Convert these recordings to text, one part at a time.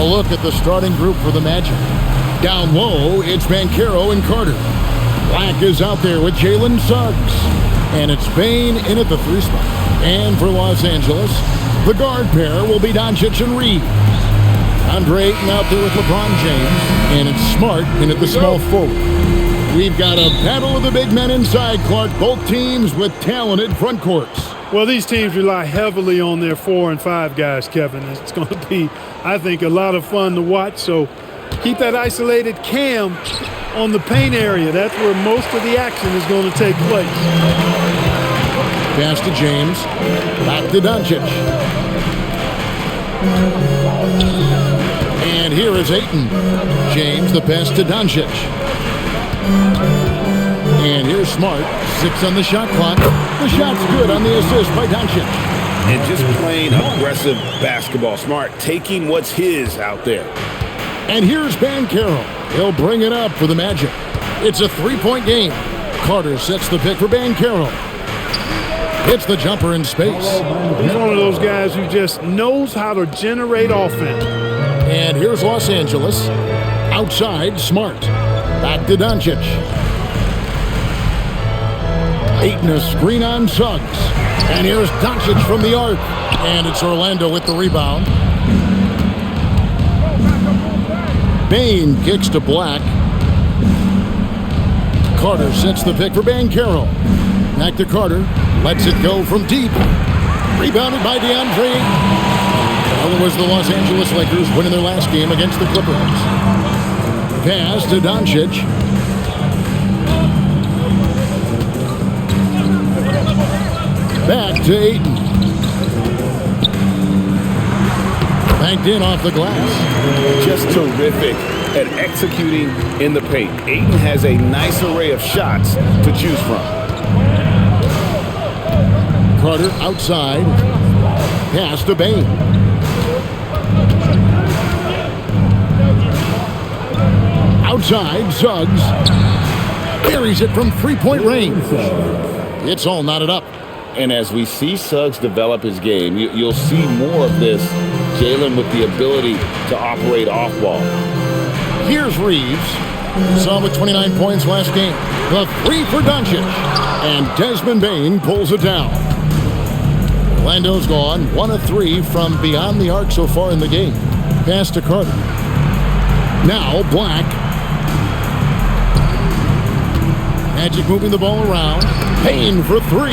A look at the starting group for the Magic. Down low, it's Banchero and Carter. Black is out there with Jalen Suggs. And it's Bane in at the 3 spot. And for Los Angeles, the guard pair will be Doncic and Reed. Andre Ayton out there with LeBron James. And it's Smart in at the small forward. We've got a battle of the big men inside, Clark. Both teams with talented front courts. Well, these teams rely heavily on their 4 and 5 guys, Kevin. It's going to be, I think, a lot of fun to watch. So keep that isolated Cam on the paint area. That's where most of the action is going to take place. Pass to James. Back to Doncic. And here is Ayton. James, the pass to Doncic. And here's Smart. 6 on the shot clock. The shot's good on the assist by Doncic. And just playing aggressive basketball. Smart taking what's his out there. And here's Banchero. He'll bring it up for the Magic. It's a 3-point game. Carter sets the pick for Banchero. Hits the jumper in space. He's one of those guys who just knows how to generate offense. And here's Los Angeles. Outside, Smart. Back to Doncic. Ayton a screen on Suggs. And here's Doncic from the arc. And it's Orlando with the rebound. Bane kicks to Black. Carter sets the pick for Banchero. Back to Carter. Lets it go from deep. Rebounded by DeAndre. Well, it was the Los Angeles Lakers winning their last game against the Clippers. Pass to Doncic. Back to Ayton. Banked in off the glass. Just terrific at executing in the paint. Ayton has a nice array of shots to choose from. Carter outside. Pass to Bane. Outside, Suggs. Carries it from 3-point range. It's all knotted up. And as we see Suggs develop his game, you'll see more of this. Jalen with the ability to operate off ball. Here's Reeves. Saw him with 29 points last game. The 3 for Doncic. And Desmond Bane pulls it down. Orlando's gone 1 of 3 from beyond the arc so far in the game. Pass to Carter. Now Black. Magic moving the ball around. Bane for 3.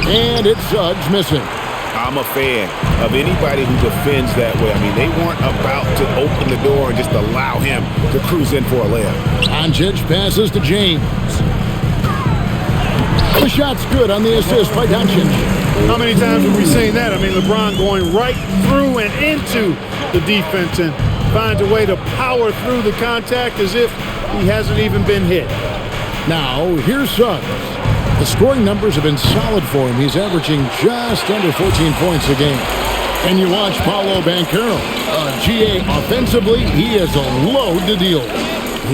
And it's Suggs missing. I'm a fan of anybody who defends that way. I mean, they weren't about to open the door and just allow him to cruise in for a layup. Doncic passes to James. The shot's good on the assist by Doncic. How many times have we seen that? I mean, LeBron going right through and into the defense and finds a way to power through the contact as if he hasn't even been hit. Now, here's Suggs. The scoring numbers have been solid for him. He's averaging just under 14 points a game. And you watch Paolo Banchero. GA offensively, he is a load to deal with.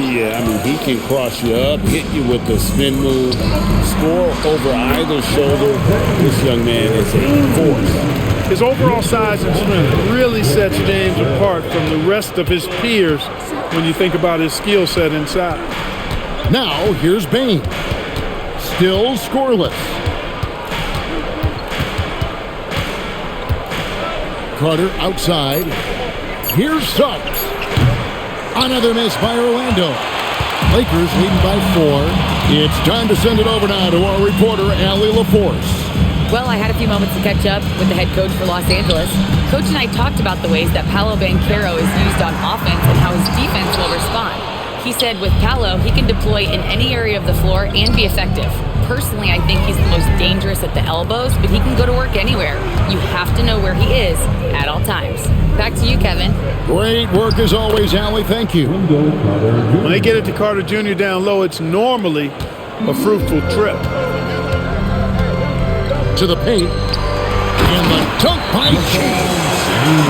Yeah, I mean, he can cross you up, hit you with the spin move, score over either shoulder. This young man is a force. His overall size and strength really sets James apart from the rest of his peers when you think about his skill set inside. Now, here's Bane. Still scoreless. Carter outside. Here's Suggs. Another miss by Orlando. Lakers leading by 4. It's time to send it over now to our reporter, Allie LaForce. Well, I had a few moments to catch up with the head coach for Los Angeles. Coach and I talked about the ways that Paolo Banchero is used on offense and how his defense will respond. He said with Paolo, he can deploy in any area of the floor and be effective. Personally, I think he's the most dangerous at the elbows, but he can go to work anywhere. You have to know where he is at all times. Back to you, Kevin. Great work as always, Allie. Thank you. When they get it to Carter Jr. down low, it's normally a fruitful trip. To the paint. And the dunk by James.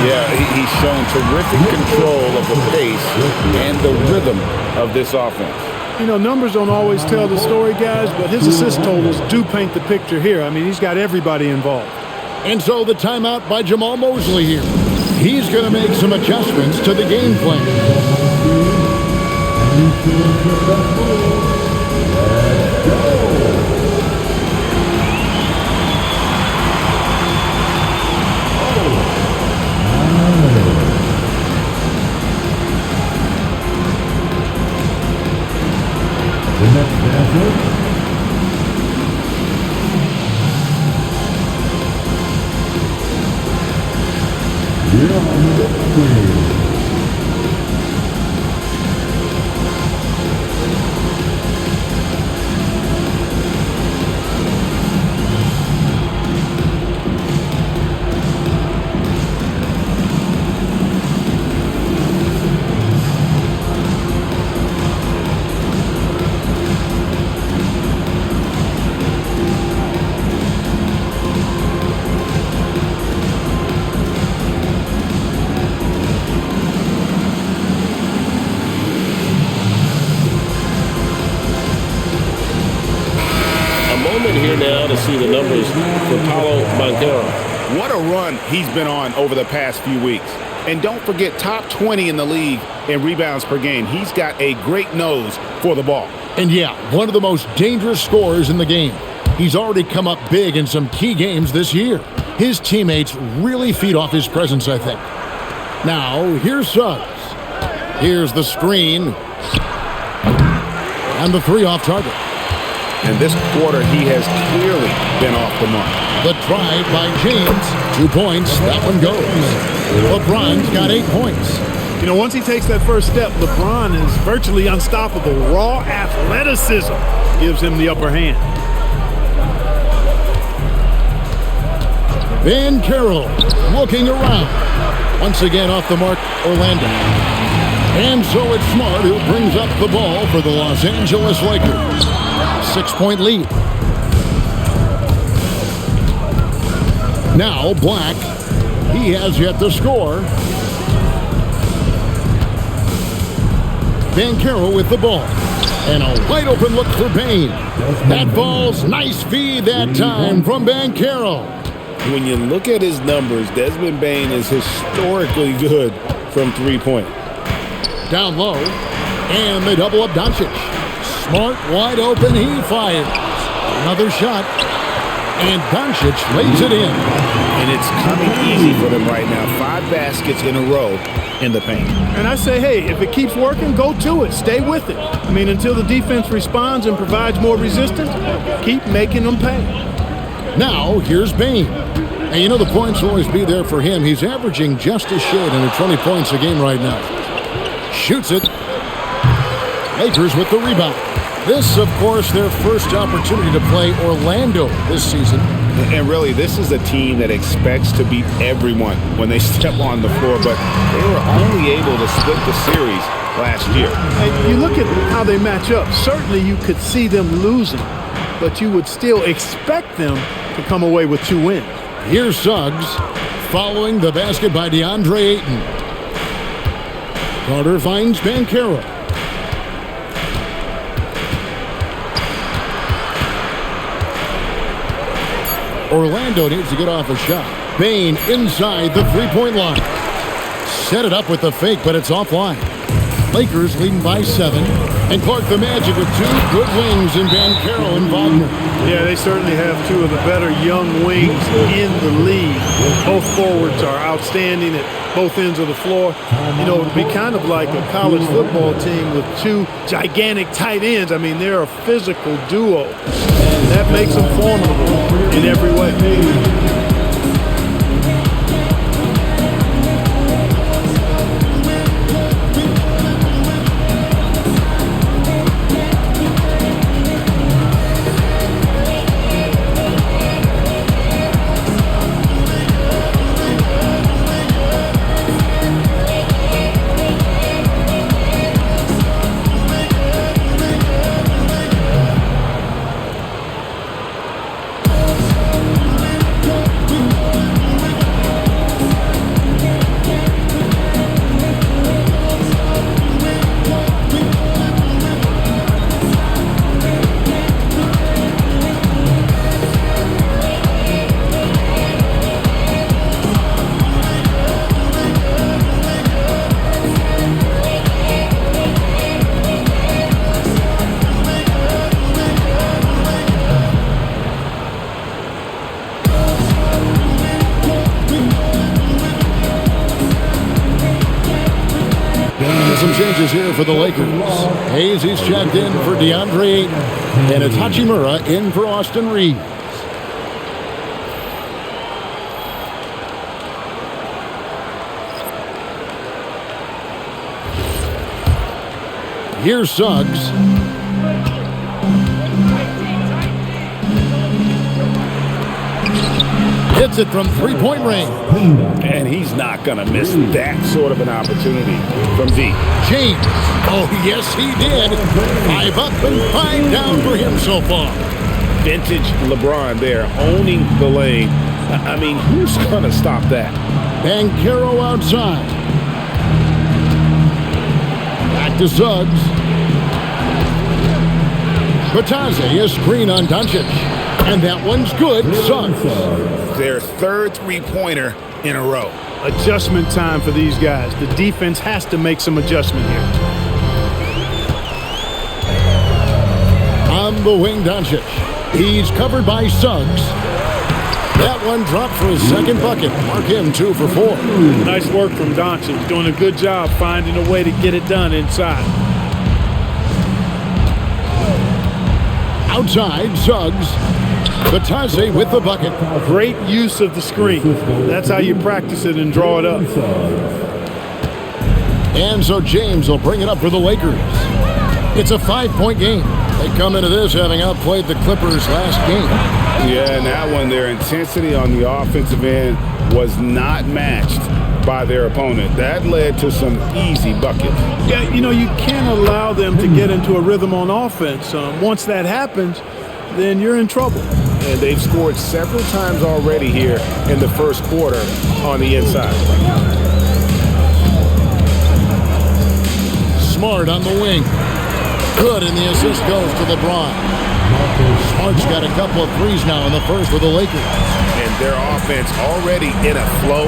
Yeah, he's shown terrific control of the pace and the rhythm of this offense. You know, numbers don't always tell the story, guys, but his assist totals do paint the picture here. I mean, he's got everybody involved. And so the timeout by Jamal Mosley here. He's going to make some adjustments to the game plan. The next batter, number 3. Here now to see the numbers for Paolo Banchero. What a run he's been on over the past few weeks. And don't forget, top 20 in the league in rebounds per game. He's got a great nose for the ball. And yeah, one of the most dangerous scorers in the game. He's already come up big in some key games this year. His teammates really feed off his presence, I think. Now, here's Suggs. Here's the screen. And the three off target. And this quarter, he has clearly been off the mark. The drive by James. 2 points. That one goes. LeBron's got 8 points. You know, once he takes that first step, LeBron is virtually unstoppable. Raw athleticism gives him the upper hand. Banchero looking around. Once again off the mark, Orlando. And so it's Smart who brings up the ball for the Los Angeles Lakers. 6-point lead. Now Black. He has yet to score. Banchero with the ball. And a wide open look for Bane. That ball's nice feed that time from Banchero. When you look at his numbers, Desmond Bane is historically good from three-point. Down low. And they double up Doncic. Smart wide open. He fires. Another shot. And Doncic lays it in. And it's coming easy for them right now. 5 baskets in a row in the paint. And I say, hey, if it keeps working, go to it. Stay with it. I mean, until the defense responds and provides more resistance, keep making them pay. Now, here's Bane. And you know the points will always be there for him. He's averaging just a shade under 20 points a game right now. Shoots it. Lakers with the rebound. This, of course, their first opportunity to play Orlando this season. And really, this is a team that expects to beat everyone when they step on the floor, but they were only able to split the series last year. And you look at how they match up. Certainly you could see them losing, but you would still expect them to come away with 2 wins. Here's Suggs following the basket by DeAndre Ayton. Carter finds Banchero. Orlando needs to get off a shot. Bane inside the three-point line. Set it up with the fake, but it's offline. Lakers leading by 7. And Clark the Magic with 2 good wings in Banchero and Wagner. Yeah, they certainly have 2 of the better young wings in the league. Both forwards are outstanding at both ends of the floor. You know, it would be kind of like a college football team with 2 gigantic tight ends. I mean, they're a physical duo. And that makes them formidable in every way. some changes here for the Lakers. Hayes, he's checked in for DeAndre Ayton. And it's Hachimura in for Austin Reeves. Here's Suggs. Hits it from three-point range. And he's not going to miss that sort of an opportunity from D. James. Oh, yes, he did. 5 up and 5 down for him so far. Vintage LeBron there, owning the lane. I mean, who's going to stop that? Banchero outside. Back to Suggs. Batadze, a screen on Doncic. And that one's good. Suggs. Their third three-pointer in a row. Adjustment time for these guys. The defense has to make some adjustment here. On the wing, Doncic. He's covered by Suggs. That one dropped for his second bucket. Mark him 2 for 4. Nice work from Doncic. Doing a good job finding a way to get it done inside. Outside, Suggs. Batadze with the bucket. Great use of the screen. That's how you practice it and draw it up. And so James will bring it up for the Lakers. It's a 5-point game. They come into this having outplayed the Clippers last game. Yeah, and that one, their intensity on the offensive end was not matched by their opponent. That led to some easy buckets. Yeah, you know, you can't allow them to get into a rhythm on offense. Once that happens, then you're in trouble. And they've scored several times already here in the first quarter on the inside. Smart on the wing. Good, and the assist goes to LeBron. Smart's got a couple of threes now in the first for the Lakers. And their offense already in a flow.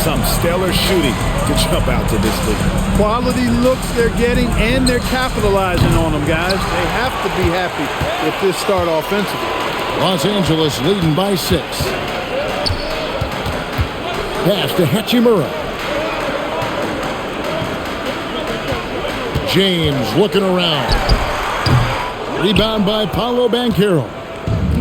Some stellar shooting to jump out to this league. Quality looks they're getting, and they're capitalizing on them, guys. They have to be happy with this start offensively. Los Angeles leading by 6. Pass to Hachimura. James looking around. Rebound by Paolo Banchero.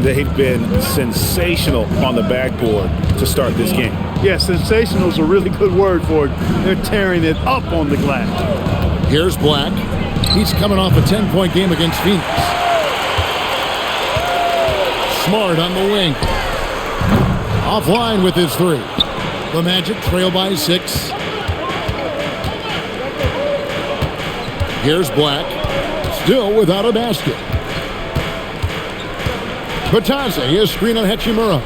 They've been sensational on the backboard to start this game. Yeah, sensational is a really good word for it. They're tearing it up on the glass. Here's Black. He's coming off a 10-point game against Phoenix. Smart on the wing. Offline with his 3. The Magic trail by 6. Here's Black. Still without a basket. Batadze is screen on Hachimura.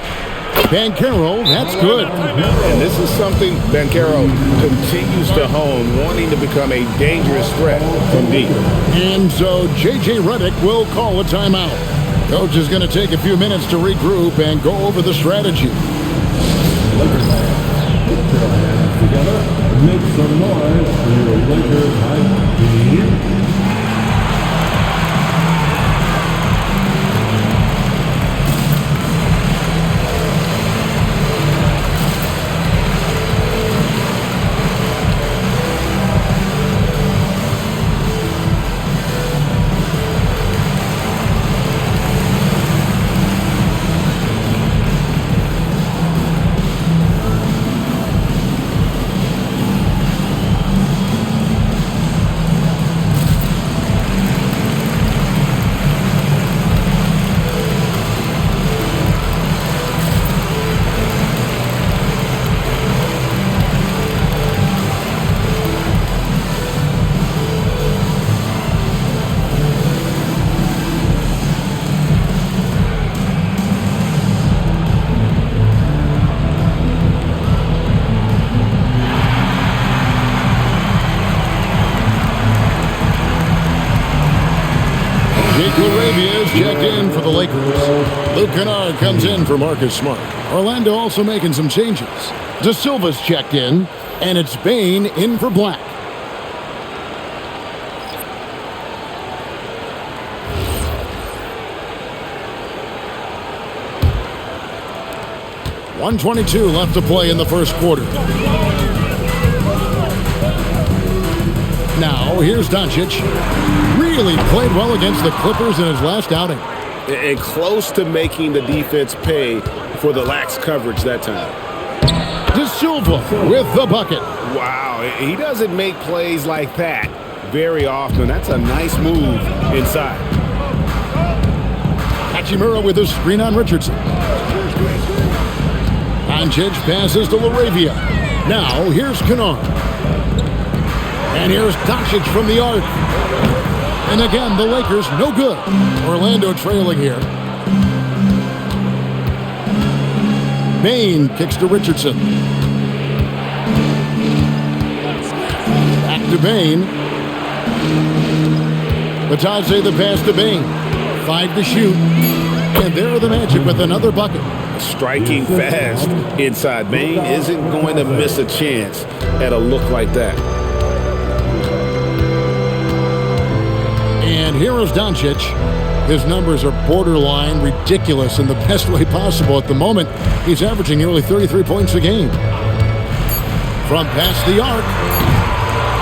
Banchero, that's good. And this is something Banchero continues to hone, wanting to become a dangerous threat from deep. And so J.J. Redick will call a timeout. Coach is going to take a few minutes to regroup and go over the strategy. Lakers fans, put your hands together and make some noise for your Lakers hype team. Is checked in for the Lakers. Luke Kennard comes in for Marcus Smart. Orlando also making some changes. De Silva's checked in, and it's Bane in for Black. .122 left to play in the first quarter. Now Now, here's Doncic. Really played well against the Clippers in his last outing. And close to making the defense pay for the lax coverage that time. De Silva with the bucket. Wow, he doesn't make plays like that very often. That's a nice move inside. Hachimura with a screen on Richardson. Doncic passes to LaRavia. Now, here's Kennard. And here's Doncic from the arc. And again, the Lakers no good. Orlando trailing here. Bane kicks to Richardson. Back to Bane. Batadze the pass to Bane. 5 to shoot. And there are the Magic with another bucket. Striking fast inside. Bane isn't going to miss a chance at a look like that. And here is Doncic. His numbers are borderline ridiculous in the best way possible at the moment. He's averaging nearly 33 points a game. From past the arc,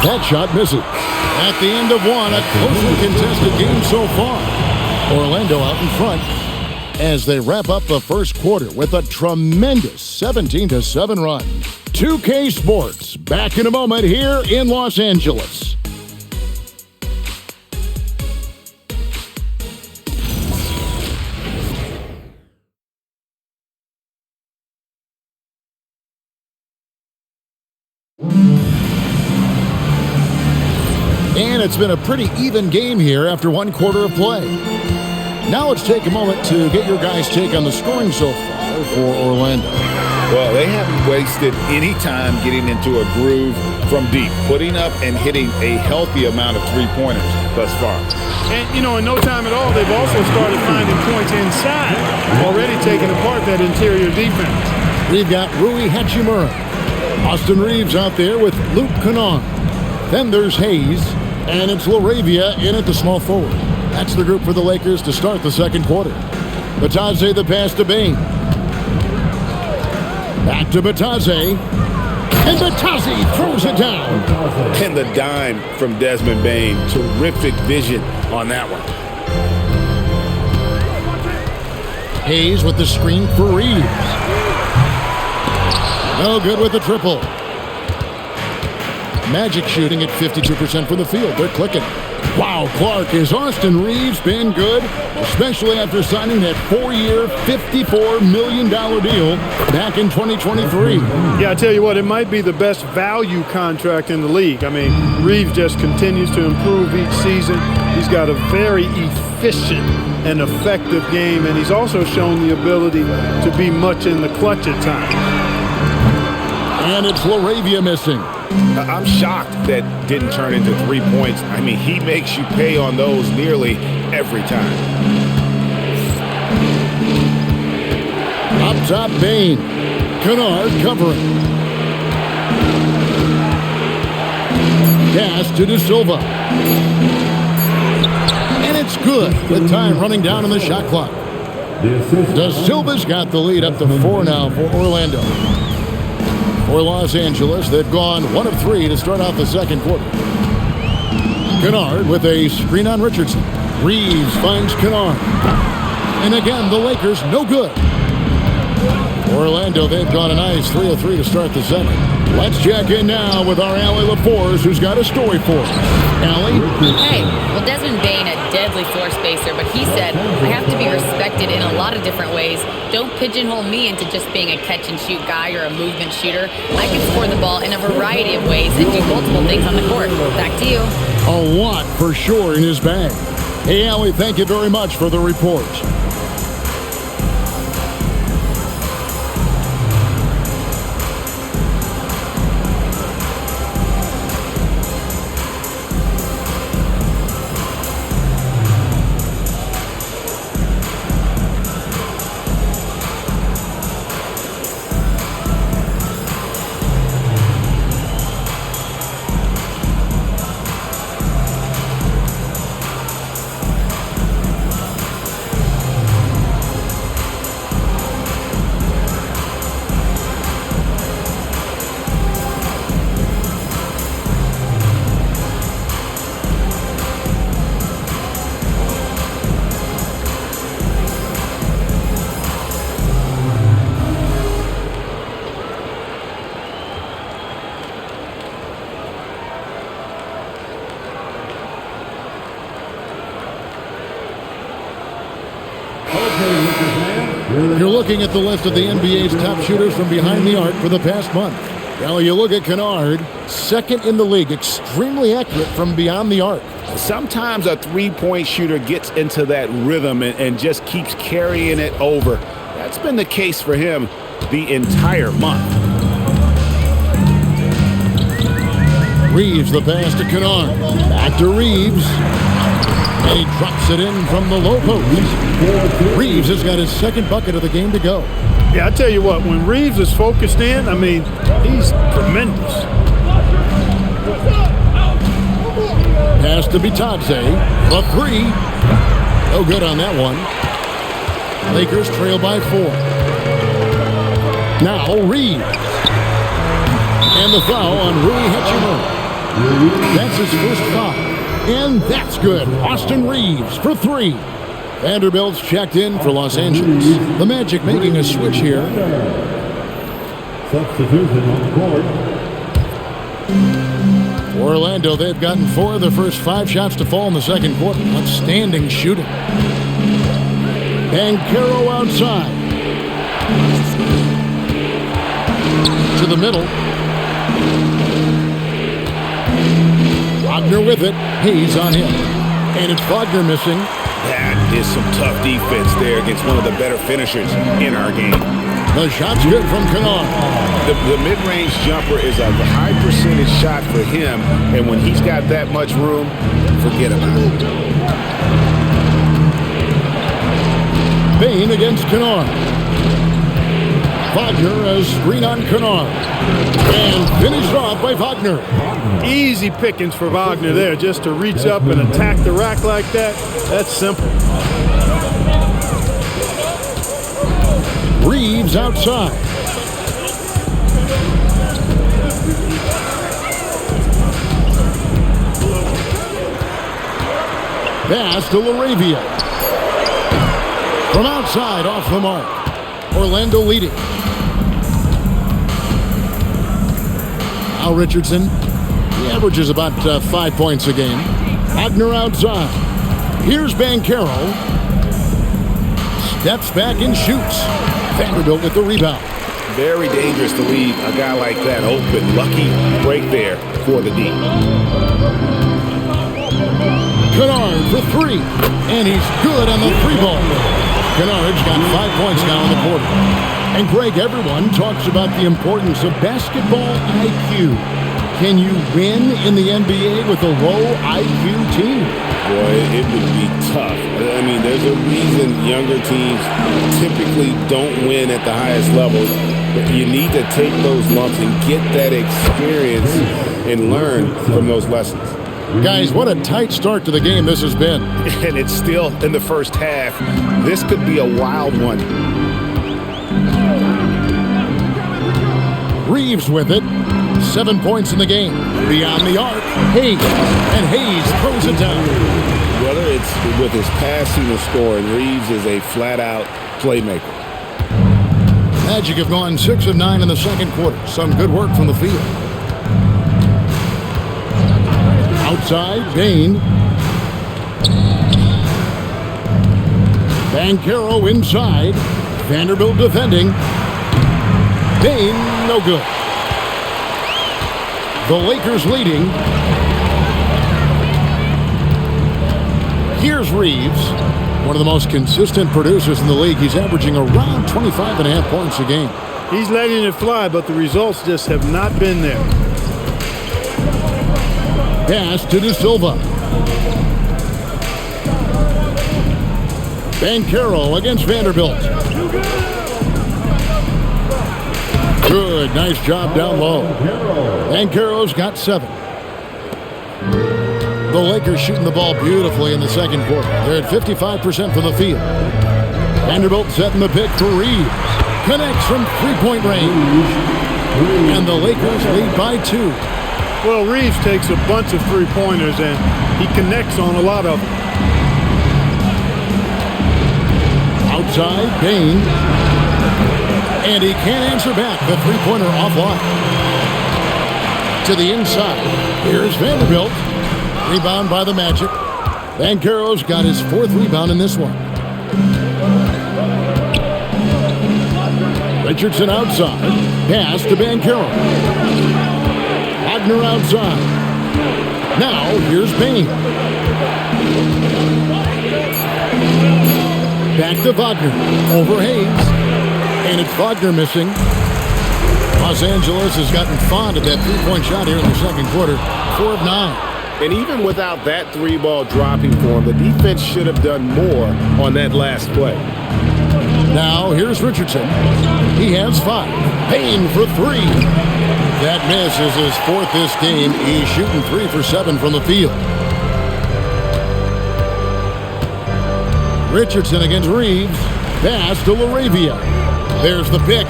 that shot misses. At the end of one, a closely contested game so far. Orlando out in front as they wrap up the first quarter with a tremendous 17-7 run. 2K Sports back in a moment here in Los Angeles. And it's been a pretty even game here after one quarter of play. Now let's take a moment to get your guys' take on the scoring so far for Orlando. Well, they haven't wasted any time getting into a groove from deep, putting up and hitting a healthy amount of three-pointers thus far. And, in no time at all, they've also started finding points inside, already taking apart that interior defense. We've got Rui Hachimura. Austin Reeves out there with Luke Kennard. Then there's Hayes, and it's LaRavia in at the small forward. That's the group for the Lakers to start the second quarter. Batadze the pass to Bane. Back to Batadze. And Batadze throws it down. And the dime from Desmond Bane. Terrific vision on that one. Hayes with the screen for Reeves. No good with the triple. Magic shooting at 52% from the field. They're clicking. Wow, Clark, has Austin Reeves been good? Especially after signing that 4-year, $54 million deal back in 2023. Yeah, I tell you what, it might be the best value contract in the league. I mean, Reeves just continues to improve each season. He's got a very efficient and effective game, and he's also shown the ability to be much in the clutch at times. And it's LaRavia missing. I'm shocked that didn't turn into 3 points. I mean, he makes you pay on those nearly every time. Up top, Bane. Kennard covering. Pass to De Silva. And it's good with time running down on the shot clock. De Silva's got the lead up to 4 now for Orlando. For Los Angeles, they've gone 1 of 3 to start out the second quarter. Kennard with a screen on Richardson. Reeves finds Kennard. And again, the Lakers no good. Orlando, they've gone a nice 3 of 3 to start the second. Let's check in now with our Allie LaForce, who's got a story for us. Allie? Hey, well, Desmond Bane, a deadly floor spacer, but he said, I have to be respected in a lot of different ways. Don't pigeonhole me into just being a catch-and-shoot guy or a movement shooter. I can score the ball in a variety of ways and do multiple things on the court. Back to you. A lot for sure in his bag. Hey, Allie, thank you very much for the report. You're looking at the list of the NBA's top shooters from behind the arc for the past month. Now you look at Kennard, second in the league, extremely accurate from beyond the arc. Sometimes a three-point shooter gets into that rhythm and just keeps carrying it over. That's been the case for him the entire month. Reeves the pass to Kennard. Back to Reeves. And he drops it in from the low post. Reeves has got his second bucket of the game to go. Yeah, I tell you what, when Reeves is focused in, I mean, he's tremendous. Pass to Bitadze. The three. No good on that one. Lakers trail by 4. Now Reeves. And the foul on Rui Hachimura. That's his first foul. And that's good. Austin Reeves for 3. Vanderbilt's checked in for Los Angeles. The Magic making a switch here. Substitution on the court. For Orlando, they've gotten 4 of their first 5 shots to fall in the second quarter. Outstanding shooting. Banchero outside. To the middle. Wagner with it. Hayes on him. And it's Wagner missing. That is some tough defense there against one of the better finishers in our game. The shot's good from Kennard. The mid-range jumper is a high percentage shot for him, and when he's got that much room, forget about it. Bane against Kennard. Wagner as screen on Kennard. And finished off by Wagner. Easy pickings for Wagner there, just to reach up and attack the rack like that. That's simple. Reeves outside. Pass to LaRavia. From outside, off the mark. Orlando leading. Al Richardson, he averages about 5 points a game. Wagner outside. Here's Banchero. Steps back and shoots. Vanderbilt with the rebound. Very dangerous to leave a guy like that open. Lucky break there for the D. Kennard for 3. And he's good on the 3 ball. Kennard's got 5 points now in the quarter. And Greg, everyone talks about the importance of basketball IQ. Can you win in the NBA with a low IQ team? Boy, it would be tough. I mean, there's a reason younger teams typically don't win at the highest levels. But you need to take those lumps and get that experience and learn from those lessons. Guys, what a tight start to the game this has been. And it's still in the first half. This could be a wild one. Reeves with it. 7 points in the game. Beyond the arc, Hayes. And Hayes throws it down. Whether it's with his passing or scoring, Reeves is a flat-out playmaker. Magic have gone 6 of 9 in the second quarter. Some good work from the field. Outside, Bane. Banchero inside. Vanderbilt defending. Bane, no good. The Lakers leading. Here's Reeves, one of the most consistent producers in the league. He's averaging around 25.5 points a game. He's letting it fly, but the results just have not been there. Pass to De Silva. Banchero against Vanderbilt. Good, nice job down low. Banchero's got 7. The Lakers shooting the ball beautifully in the second quarter. They're at 55% from the field. Vanderbilt setting the pick for Reeves. Connects from three-point range. And the Lakers lead by 2. Well, Reeves takes a bunch of three-pointers, and he connects on a lot of them. Outside, Bane. And he can't answer back. The three-pointer offline. To the inside. Here's Vanderbilt. Rebound by the Magic. Banchero's got his 4th rebound in this one. Richardson outside. Pass to Banchero. Wagner outside. Now, here's Payne. Back to Wagner. Over Hayes. And it's Wagner missing. Los Angeles has gotten fond of that three-point shot here in the second quarter. 4 of 9. And even without that three-ball dropping for him, the defense should have done more on that last play. Now, here's Richardson. He has 5. Payne for 3. That miss is his 4th this game. He's shooting 3 for 7 from the field. Richardson against Reeves. Pass to LaRavia. There's the pick.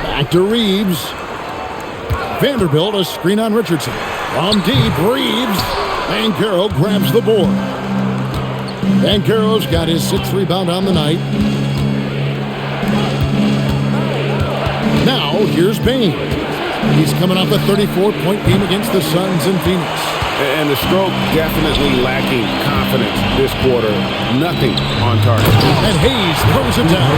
Back to Reeves. Vanderbilt, a screen on Richardson. From deep, Reeves. Banchero grabs the board. Banchero's got his 6th rebound on the night. Now, here's Payne. He's coming off a 34-point game against the Suns in Phoenix. And the stroke definitely lacking confidence this quarter. Nothing on target. And Hayes throws it down.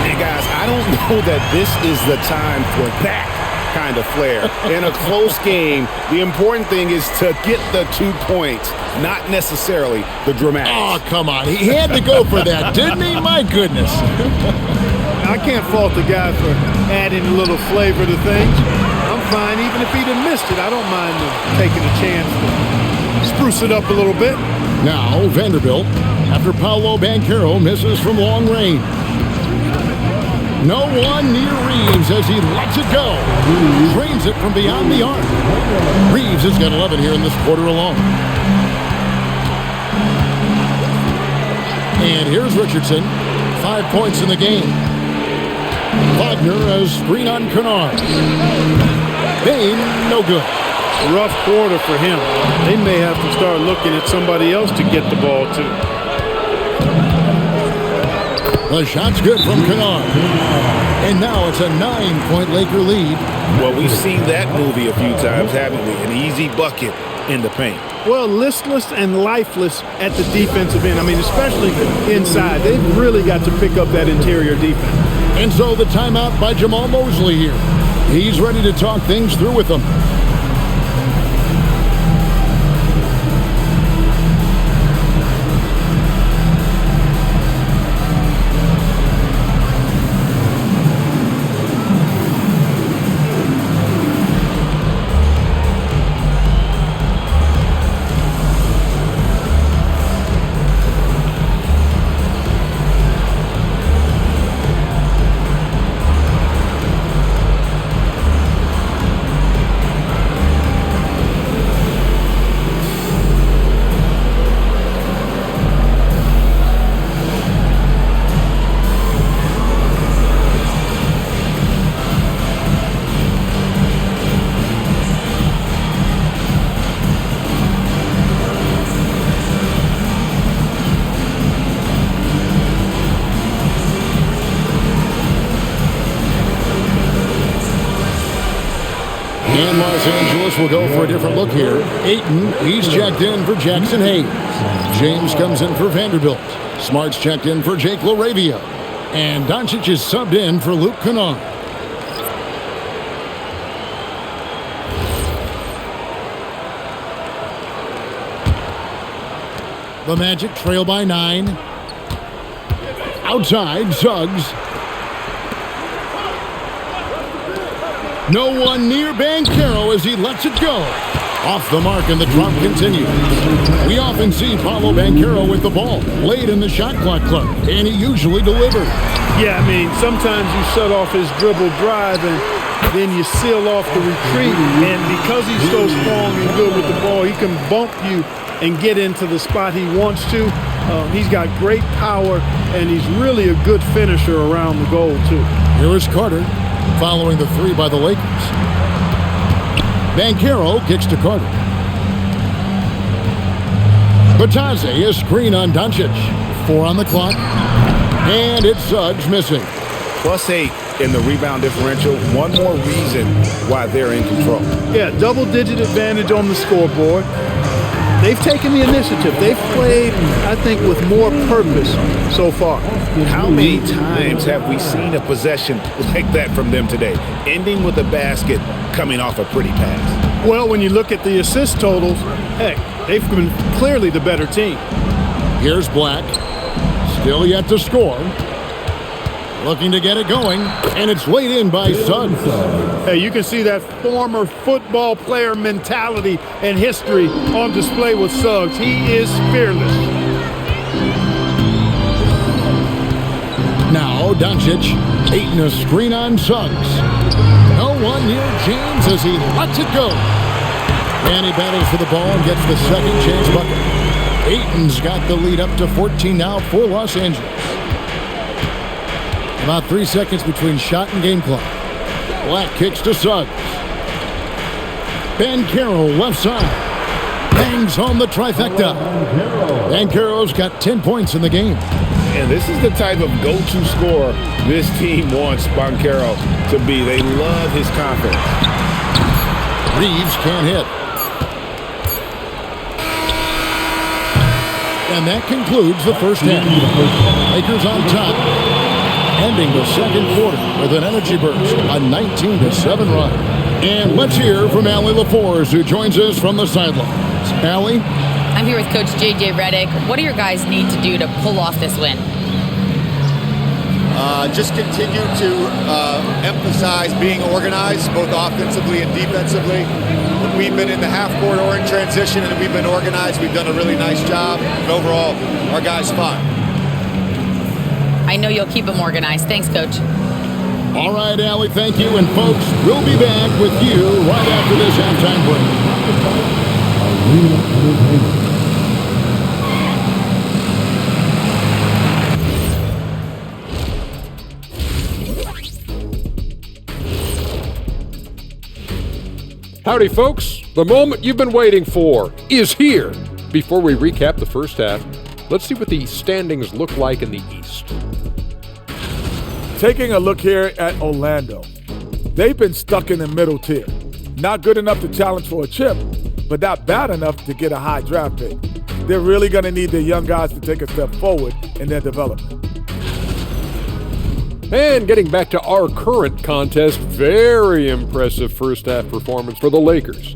Hey, guys, I don't know that this is the time for that kind of flair. In a close game, the important thing is to get the 2 points, not necessarily the dramatics. Oh, come on. He had to go for that, didn't he? My goodness. I can't fault the guy for adding a little flavor to things. I'm fine. Even if he'd have missed it, I don't mind taking a chance to spruce it up a little bit. Now, Vanderbilt, after Paolo Banchero misses from long range. No one near Reeves as he lets it go. Drains it from beyond the arc. Reeves has got 11 here in this quarter alone. And here's Richardson. 5 points in the game. Wagner a screen on Kennard. Payne, no good. Rough quarter for him. They may have to start looking at somebody else to get the ball to. The shot's good from Kennard. And now it's a 9-point Laker lead. Well, we've seen that movie a few times, haven't we? An easy bucket in the paint. Well, listless and lifeless at the defensive end. I mean, especially inside. They've really got to pick up that interior defense. And so the timeout by Jamal Mosley here. He's ready to talk things through with them. And Los Angeles will go for a different look here. Ayton, he's checked in for Jackson Hayes. James comes in for Vanderbilt. Smart's checked in for Jake LaRavia. And Doncic is subbed in for Luke Kennard. The Magic trail by 9. Outside, Suggs. No one near Banchero as he lets it go. Off the mark and the drop continues. We often see Paolo Banchero with the ball late in the shot clock club, and he usually delivers. Yeah, I mean, sometimes you shut off his dribble drive and then you seal off the retreat. And because he's so strong and good with the ball, he can bump you and get into the spot he wants to. He's got great power, and he's really a good finisher around the goal, too. Here is Carter, following the 3 by the Lakers. Banchero kicks to Carter. Batadze, a screen on Doncic. 4 on the clock. And it's Suggs missing. +8 in the rebound differential. One more reason why they're in control. Yeah, double-digit advantage on the scoreboard. they've taken the initiative. They've played, I think, with more purpose so far. How many times have we seen a possession like that from them today, ending with a basket coming off a pretty pass? Well, when you look at the assist totals, heck, they've been clearly the better team. Here's Black. Still yet to score. Looking to get it going, and it's laid in by Suggs. Hey, you can see that former football player mentality and history on display with Suggs. He is fearless. Now Doncic, Ayton a screen on Suggs. No one near James as he lets it go. And he battles for the ball and gets the second chance bucket. Ayton's got the lead up to 14 now for Los Angeles. About 3 seconds between shot and game clock. Black kicks to Suggs. Banchero left side. Bangs home the trifecta. Banchero's got 10 points in the game. And this is the type of go-to scorer this team wants Banchero to be. They love his confidence. Reeves can't hit. And that concludes the first half. Lakers on top. Ending the second quarter with an energy burst, a 19-7 run. And let's hear from Allie LaForce, who joins us from the sidelines. Allie? I'm here with Coach J.J. Redick. What do your guys need to do to pull off this win? Just continue to emphasize being organized, both offensively and defensively. When we've been in the half-court or in transition and we've been organized, we've done a really nice job. And overall, our guys fought. I know you'll keep them organized. Thanks, Coach. All right, Allie, thank you. And folks, we'll be back with you right after this halftime break. Howdy, folks. The moment you've been waiting for is here. Before we recap the first half, let's see what the standings look like in the East. Taking a look here at Orlando. They've been stuck in the middle tier. Not good enough to challenge for a chip, but not bad enough to get a high draft pick. They're really going to need their young guys to take a step forward in their development. And getting back to our current contest, very impressive first half performance for the Lakers.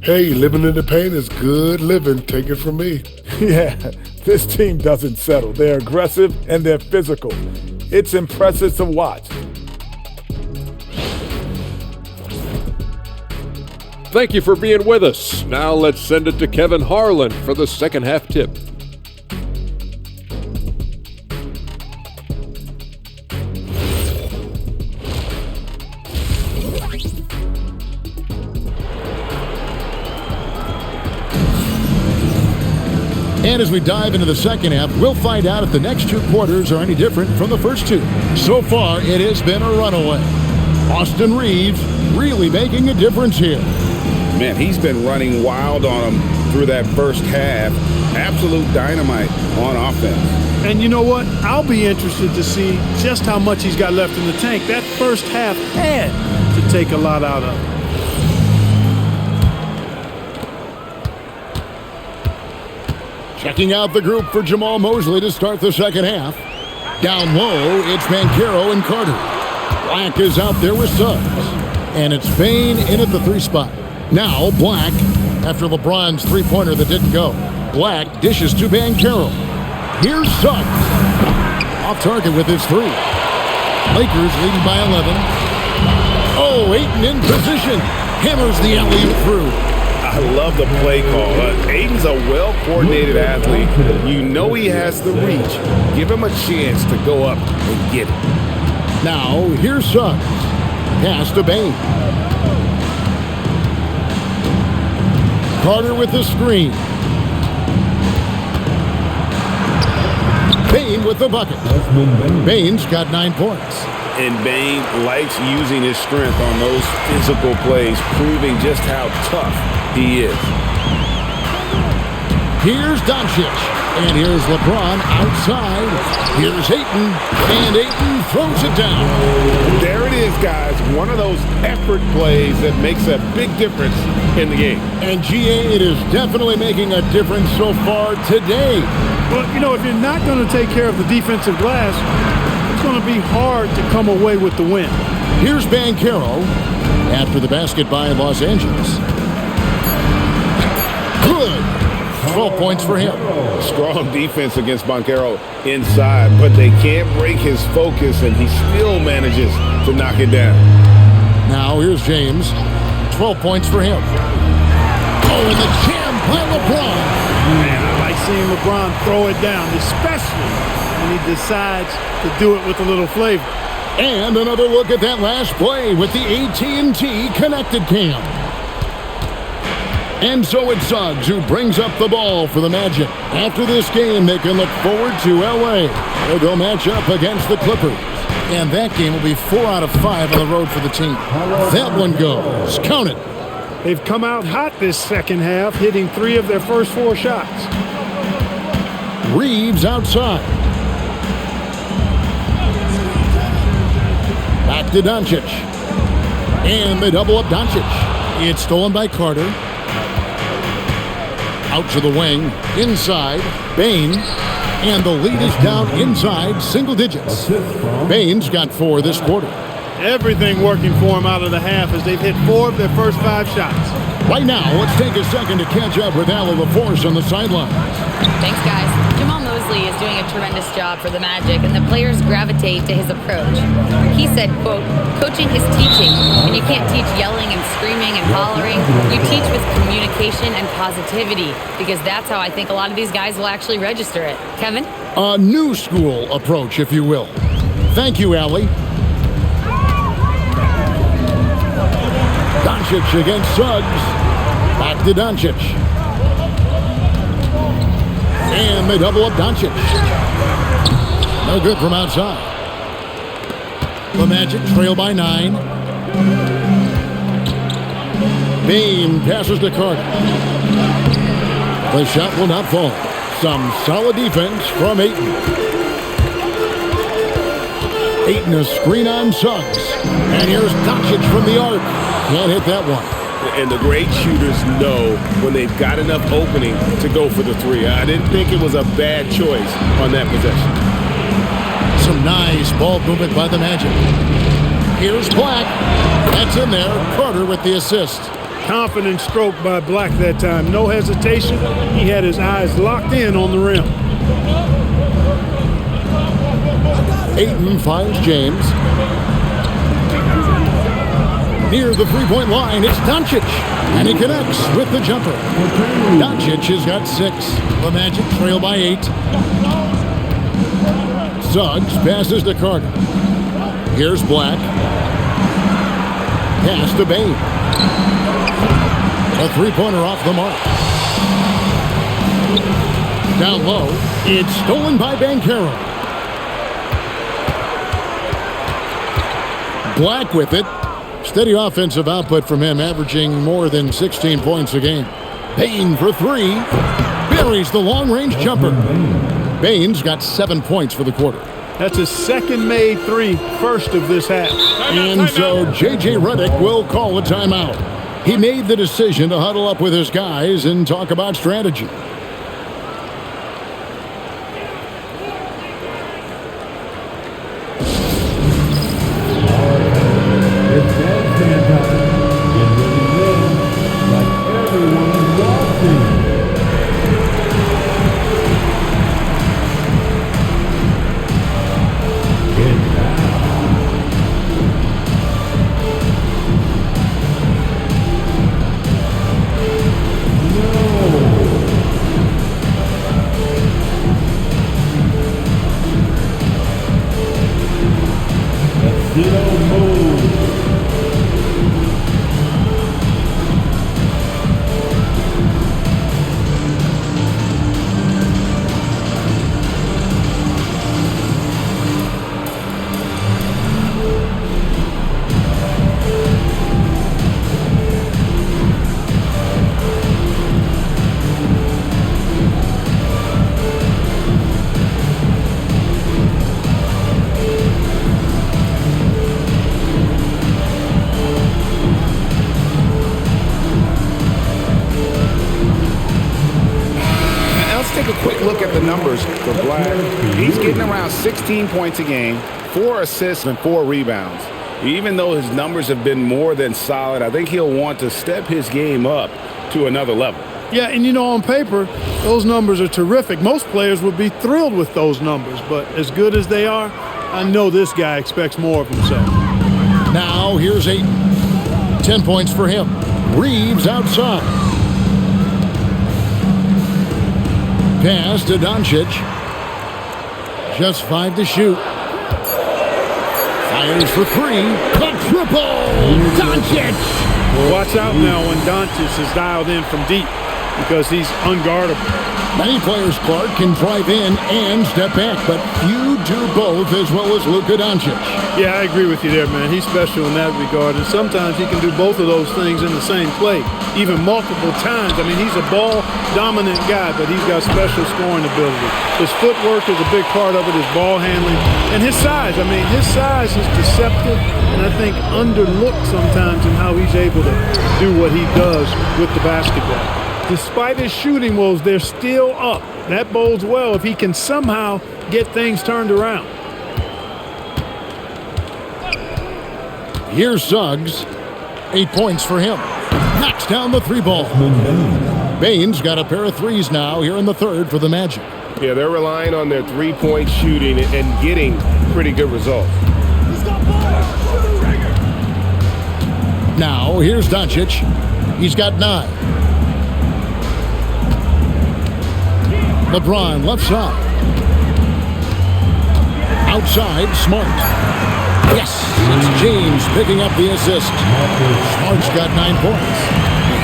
Hey, living in the paint is good living. Take it from me. Yeah, this team doesn't settle. They're aggressive and they're physical. It's impressive to watch. Thank you for being with us. Now let's send it to Kevin Harlan for the second half tip. And as we dive into the second half, we'll find out if the next two quarters are any different from the first two. So far, it has been a runaway. Austin Reeves really making a difference here. Man, he's been running wild on them through that first half. Absolute dynamite on offense. And you know what? I'll be interested to see just how much he's got left in the tank. That first half had to take a lot out of him. Checking out the group for Jamal Mosley to start the second half. Down low, it's Banchero and Carter. Black is out there with Suggs. And it's Bane in at the 3 spot. Now Black, after LeBron's three-pointer that didn't go. Black dishes to Banchero. Here's Suggs. Off target with his 3. Lakers leading by 11. Oh, Ayton in position. Hammers the alley-oop through. I love the play call. Ayton's a well-coordinated athlete. You know he has the reach. Give him a chance to go up and get it. Now, here's Suggs. Pass to Bane. Carter with the screen. Bane with the bucket. Bane's got 9 points. And Bane likes using his strength on those physical plays, proving just how tough he is. Here's Doncic. And here's LeBron outside. Here's Ayton. And Ayton throws it down. There it is, guys. one of those effort plays that makes a big difference in the game. And GA, it is definitely making a difference so far today. Well, you know, if you're not going to take care of the defensive glass, it's going to be hard to come away with the win. Here's Banchero after the basket by Los Angeles. Good. 12 points for him. Strong defense against Banchero inside, but they can't break his focus, and he still manages to knock it down. Now here's James. 12 points for him. Oh, and the jam by LeBron. Man, I like seeing LeBron throw it down, especially when he decides to do it with a little flavor. And another look at that last play with the AT&T connected cam. And so it's Suggs who brings up the ball for the Magic. After this game, they can look forward to L.A., where they'll match up against the Clippers. And that game will be 4 out of 5 on the road for the team. That one goes. Count it. They've come out hot this second half, hitting 3 of their first 4 shots. Reeves outside. Back to Doncic. And they double up Doncic. It's stolen by Carter. Out to the wing, inside, Bane, and the lead is down inside single digits. Bane's got 4 this quarter. Everything working for him out of the half as they've hit 4 of their first 5 shots. Right now, let's take a second to catch up with Allie LaForce on the sidelines. Thanks, guys. Jamal Mosley is doing a tremendous job for the Magic, and the players gravitate to his approach. He said, quote, "Coaching is teaching, and you can't teach yelling and screaming and hollering. You teach with communication and positivity, because that's how I think a lot of these guys will actually register it." Kevin? A new school approach, if you will. Thank you, Allie. Doncic against Suggs. Back to Doncic. And they double up Doncic. No good from outside. The Magic trail by 9. Bane passes to Carter. The shot will not fall. Some solid defense from Ayton. Ayton a screen on Suggs. And here's Doncic from the arc. Can't hit that one. And the great shooters know when they've got enough opening to go for the 3. I didn't think it was a bad choice on that possession. Some nice ball movement by the Magic. Here's Black. That's in there. Carter with the assist. Confident stroke by Black that time. No hesitation. He had his eyes locked in on the rim. Ayton finds James. Near the three-point line, it's Doncic. And he connects with the jumper. Doncic has got 6. The Magic trail by 8. Suggs passes to Carter. Here's Black. Pass to Bane. A three-pointer off the mark. Down low, it's stolen by Banchero. Black with it. Steady offensive output from him, averaging more than 16 points a game. Bane for 3. Buries the long-range jumper. Bane's got 7 points for the quarter. That's his second made 3, first of this half. And so J.J. Redick will call a timeout. He made the decision to huddle up with his guys and talk about strategy. numbers for Black. He's getting around 16 points a game, 4 assists and 4 rebounds. Even though his numbers have been more than solid, I think he'll want to step his game up to another level. Yeah, and on paper, those numbers are terrific. Most players would be thrilled with those numbers, but as good as they are, I know this guy expects more of himself. Now here's 8. 10 points for him. Reeves outside. Pass to Doncic. Just 5 to shoot. Fires for 3. A triple! Doncic! Watch out now when Doncic is dialed in from deep because he's unguardable. Many players, Clark, can drive in and step back, but few do both as well as Luka Doncic. Yeah, I agree with you there, man. He's special in that regard, and sometimes he can do both of those things in the same play, even multiple times. I mean, he's a ball-dominant guy, but he's got special scoring ability. His footwork is a big part of it, his ball handling, and his size. I mean, his size is deceptive, and I think underlooked sometimes in how he's able to do what he does with the basketball. Despite his shooting woes, they're still up. That bodes well if he can somehow get things turned around. Here's Suggs. 8 points for him. Knocks down the 3-ball. Baines got a pair of threes now here in the third for the Magic. Yeah, they're relying on their three-point shooting and getting pretty good results. Now here's Doncic. He's got 9. LeBron left side. Outside, Smart. Yes, it's James picking up the assist. Smart's got 9 points.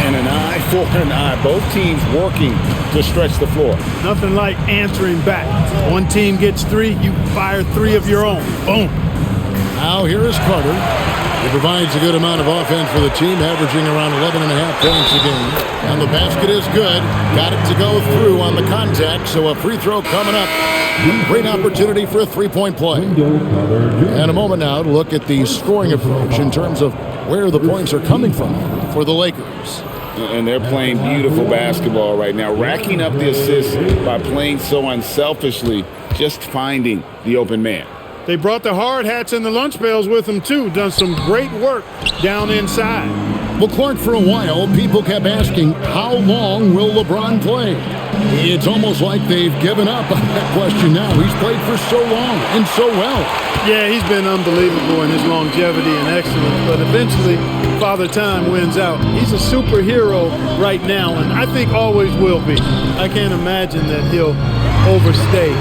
And an eye for an eye. Both teams working to stretch the floor. Nothing like answering back. One team gets 3, you fire 3 of your own. Boom. Now here is Carter. He provides a good amount of offense for the team, averaging around 11.5 points a game. And the basket is good. Got it to go through on the contact, so a free throw coming up. Great opportunity for a 3-point play. And a moment now to look at the scoring approach in terms of where the points are coming from for the Lakers. And they're playing beautiful basketball right now, racking up the assists by playing so unselfishly, just finding the open man. They brought the hard hats and the lunch pails with them, too. Done some great work down inside. Well, Clark, for a while, people kept asking, how long will LeBron play? It's almost like they've given up on that question now. He's played for so long and so well. Yeah, he's been unbelievable in his longevity and excellence, but eventually Father Time wins out. He's a superhero right now, and I think always will be. I can't imagine that he'll overstay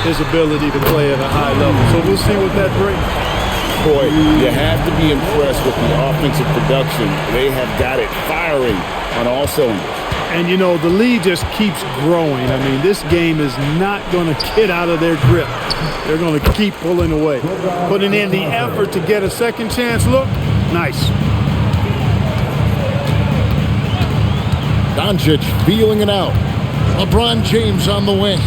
his ability to play at a high level. So we'll see what that brings. Boy, you have to be impressed with the offensive production. They have got it firing on all cylinders. And, the lead just keeps growing. I mean, this game is not going to get out of their grip. They're going to keep pulling away. Putting in the effort to get a second chance look. Nice. Doncic feeling it out. LeBron James on the wing.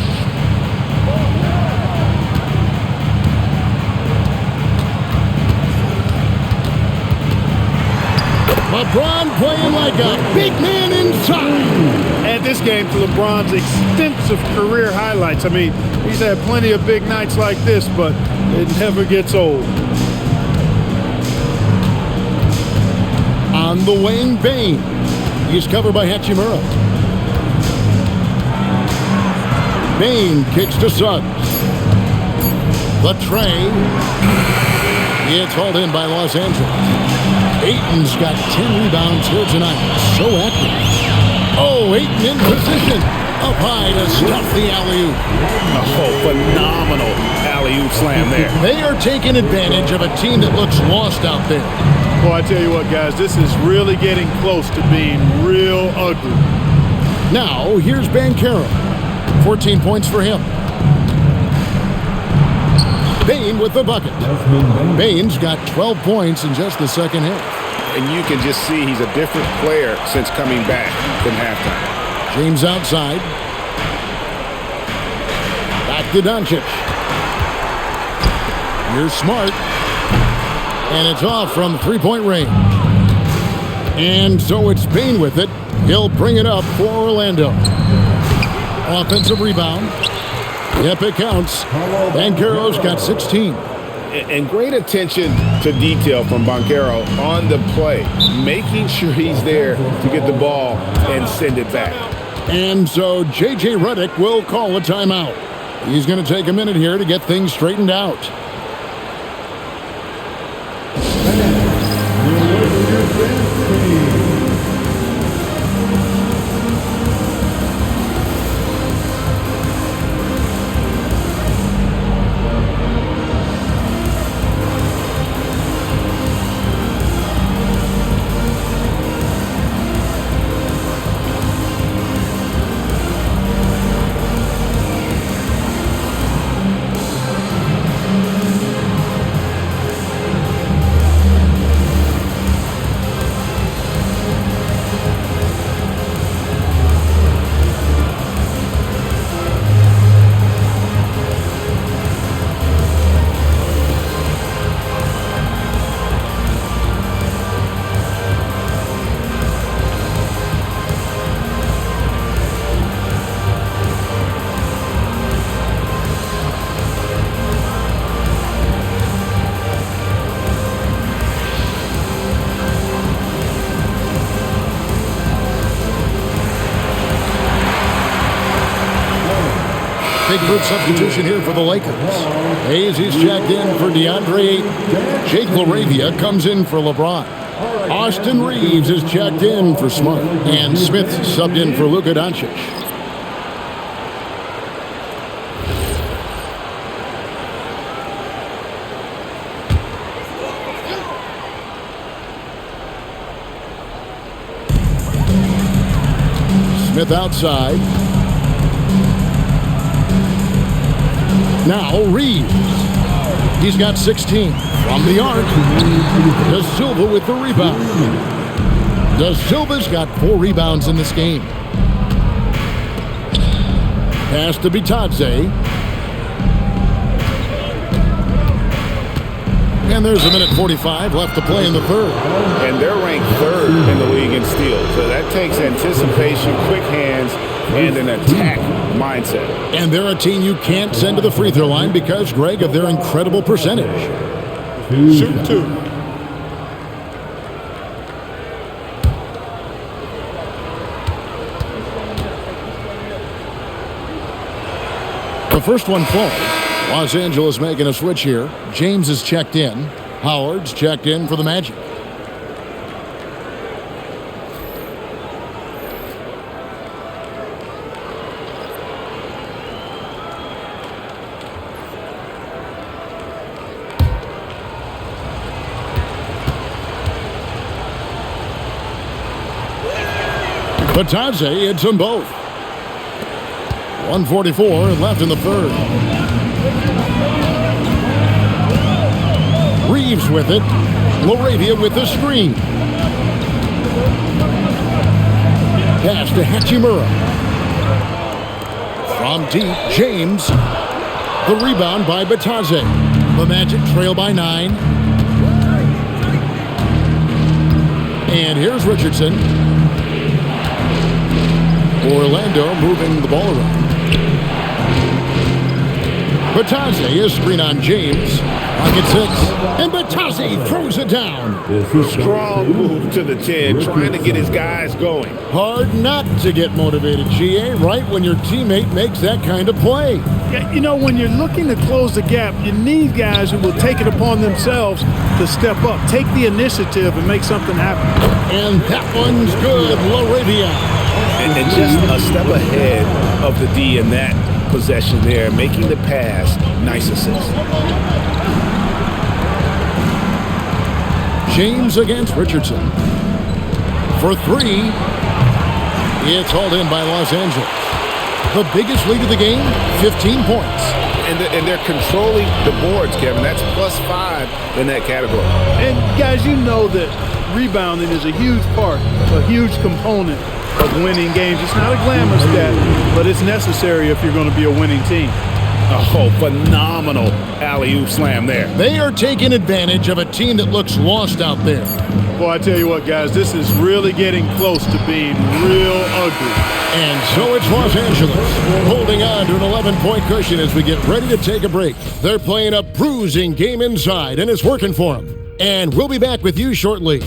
LeBron playing like a big man inside. Add this game to LeBron's extensive career highlights. I mean, he's had plenty of big nights like this, but it never gets old. On the wing, Bane. He's covered by Hachimura. Bane kicks to Suggs. The tray. It's hauled in by Los Angeles. Ayton's got 10 rebounds here tonight. So active. Oh, Ayton in position. Up high to stuff the alley-oop. Oh, phenomenal alley-oop slam there. They are taking advantage of a team that looks lost out there. Well, I tell you what, guys, this is really getting close to being real ugly. Now, here's Banchero. 14 points for him. Bane with the bucket. Bane's got 12 points in just the second half. And you can just see he's a different player since coming back from halftime. James outside. Back to Doncic. Here's Smart. And it's off from 3-point range. And so it's Bane with it. He'll bring it up for Orlando. Offensive rebound. Yep, it counts. Banchero's got 16. And great attention to detail from Banchero on the play, making sure he's there to get the ball and send it back. And so J.J. Redick will call a timeout. He's going to take a minute here to get things straightened out. Big group substitution here for the Lakers. Hayes, he's checked in for DeAndre Ayton. Jake LaRavia comes in for LeBron. Austin Reeves is checked in for Smart. And Smith subbed in for Luka Doncic. Smith outside. Now Reeves. He's got 16. From the arc. Da Silva with the rebound. Da Silva's got 4 rebounds in this game. Pass to Bitadze. And there's a minute 45 left to play in the third. And they're ranked 3rd in the league in steals. So that takes anticipation, quick hands, and an attack mindset. And they're a team you can't send to the free throw line because, Greg, of their incredible percentage. Shoot 2. The first one falls. Los Angeles making a switch here. James is checked in. Howard's checked in for the Magic. Bitadze hits them both. 1:44 left in the third. Reeves with it. LaRavia with the screen. Pass to Hachimura. From deep, James. The rebound by Bitadze. The Magic trail by 9. And here's Richardson. Orlando moving the ball around. Bitadze is screen on James. Pocket 6. And Bitadze throws it down. Strong move to the 10, trying to get his guys going. Hard not to get motivated, GA, right when your teammate makes that kind of play. Yeah, you know, when you're looking to close the gap, you need guys who will take it upon themselves to step up, take the initiative, and make something happen. And that one's good, LaRavia. And just a step ahead of the D in that possession there, making the pass. Nice assist. James against Richardson. For 3, it's hauled in by Los Angeles. The biggest lead of the game, 15 points. And they're controlling the boards, Kevin. That's +5 in that category. And guys, you know that rebounding is a huge part, a huge component of winning games. It's not a glamour stat, but it's necessary if you're going to be a winning team. Oh, phenomenal alley-oop slam there. They are taking advantage of a team that looks lost out there. Boy, I tell you what, guys, this is really getting close to being real ugly. And so it's Los Angeles holding on to an 11-point cushion as we get ready to take a break. They're playing a bruising game inside, and it's working for them. And we'll be back with you shortly.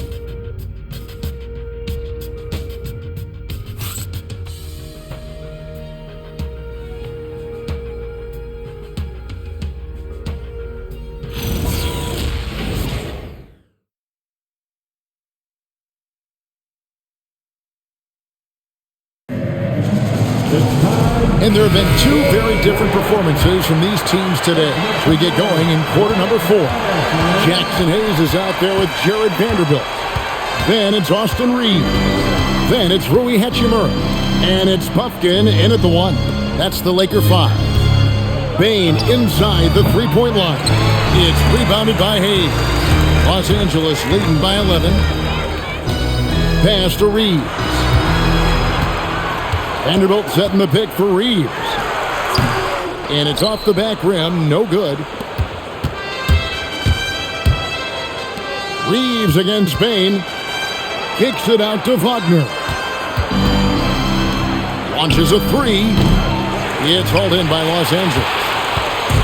And there have been two very different performances from these teams today. We get going in quarter number 4. Jackson Hayes is out there with Jared Vanderbilt. Then it's Austin Reed. Then it's Rui Hachimura. And it's Puffkin in at the 1. That's the Laker 5. Bane inside the three-point line. It's rebounded by Hayes. Los Angeles leading by 11. Pass to Reeves. Vanderbilt setting the pick for Reeves. And it's off the back rim, no good. Reeves against Bane. Kicks it out to Wagner. Launches a 3. It's hauled in by Los Angeles.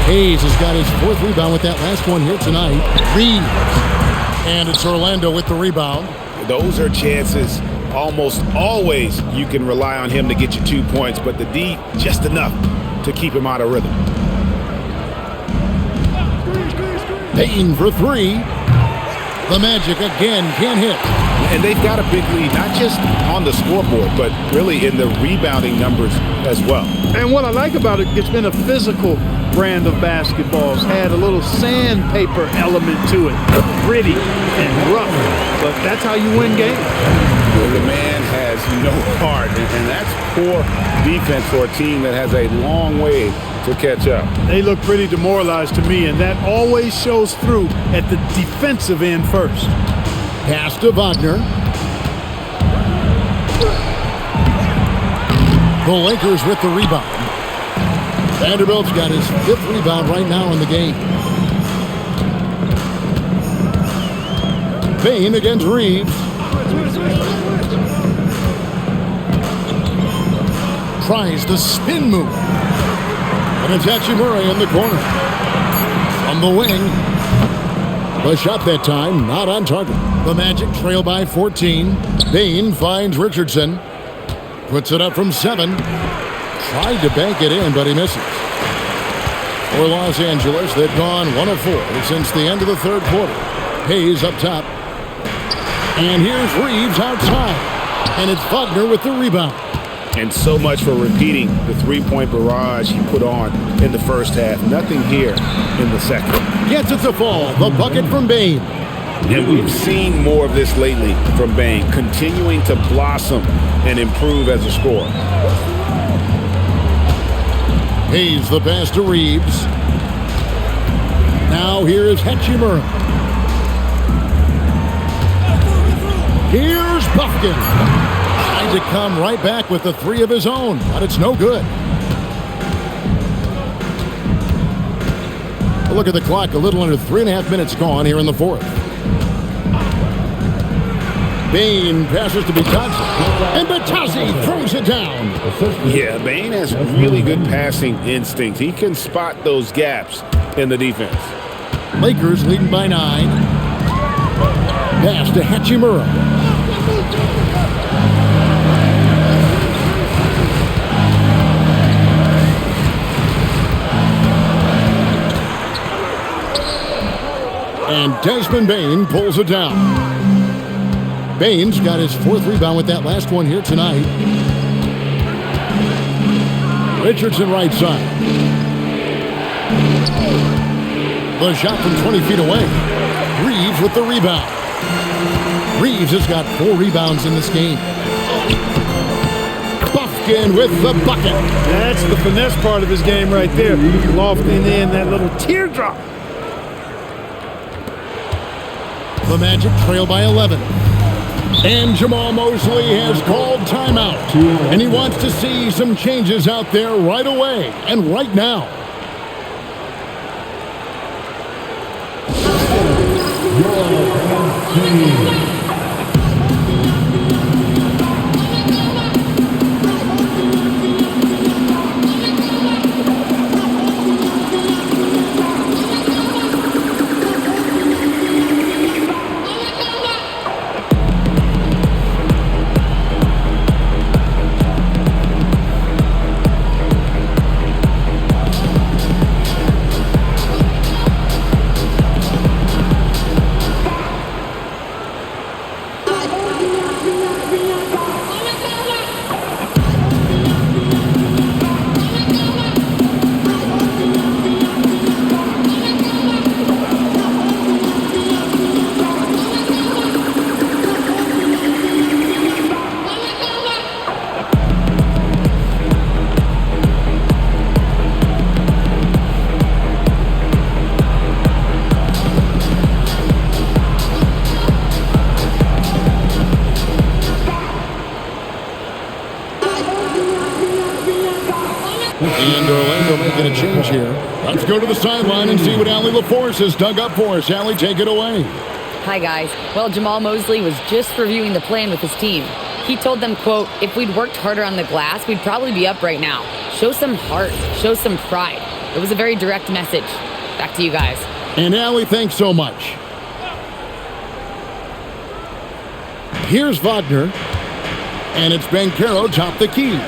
Hayes has got his 4th rebound with that last one here tonight. Reeves. And it's Orlando with the rebound. Those are chances. Almost always you can rely on him to get you 2 points, but the D just enough to keep him out of rhythm. Payton for 3. The Magic again can't hit. And they've got a big lead, not just on the scoreboard, but really in the rebounding numbers as well. And what I like about it, it's been a physical brand of basketball. It's had a little sandpaper element to it. Gritty and rough, but that's how you win games. The man has no heart, and that's poor defense for a team that has a long way to catch up. They look pretty demoralized to me, and that always shows through at the defensive end first. Pass to Wagner. The Lakers with the rebound. Vanderbilt's got his 5th rebound right now in the game. Bane against Reeves. Tries the spin move. And it's Hachimura in the corner. From the wing. The shot that time, not on target. The Magic trail by 14. Bane finds Richardson. Puts it up from 7. Tried to bank it in, but he misses. For Los Angeles, they've gone 1 of 4 since the end of the 3rd quarter. Hayes up top. And here's Reeves outside. And it's Wagner with the rebound. And so much for repeating the three-point barrage he put on in the first half. Nothing here in the second. Gets it to fall. The bucket from Bane. And we've seen more of this lately from Bane, continuing to blossom and improve as a scorer. Hayes the pass to Reeves. Now here is Hachimura. Here's Puffkin. Trying to come right back with the 3 of his own, but it's no good. Look at the clock, a little under 3.5 minutes gone here in the 4th. Bane passes to Bitadze, and Bitadze throws it down. Yeah, Bane has really good passing instinct. He can spot those gaps in the defense. Lakers leading by 9. Pass to Hachimura. And Desmond Bane pulls it down. Bane's got his 4th rebound with that last one here tonight. Richardson right side. The shot from 20 feet away. Reeves with the rebound. Reeves has got 4 rebounds in this game. Puffkin with the bucket. That's the finesse part of his game right there. Lofting in that little teardrop. The Magic trail by 11. And Jamal Mosley has called timeout. And he wants to see some changes out there right away and right now. 15. And Orlando making a change here. Let's go to the sideline and see what Allie LaForce has dug up for us. Allie, take it away. Hi, guys. Well, Jamal Mosley was just reviewing the plan with his team. He told them, quote, "If we'd worked harder on the glass, we'd probably be up right now. Show some heart. Show some pride." It was a very direct message. Back to you guys. And Allie, thanks so much. Here's Wagner. And it's Banchero top the key.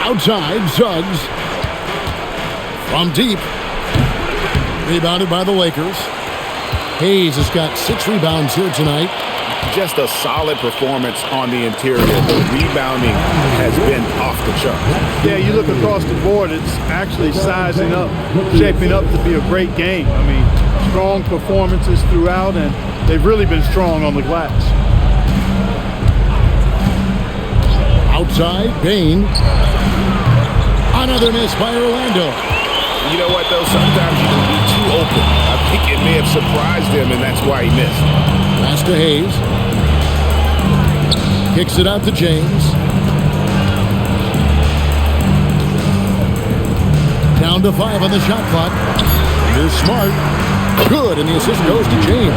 Outside, Suggs. From deep. Rebounded by the Lakers. Hayes has got 6 rebounds here tonight. Just a solid performance on the interior. The rebounding has been off the chart. Yeah, you look across the board, it's actually sizing up, shaping up to be a great game. I mean, strong performances throughout, and they've really been strong on the glass. Outside, Bane. Another miss by Orlando. You know what, though? Sometimes you can be too open. I think it may have surprised him, and that's why he missed. Pass to Hayes. Kicks it out to James. Down to 5 on the shot clock. Here's Smart. Good, and the assist goes to James.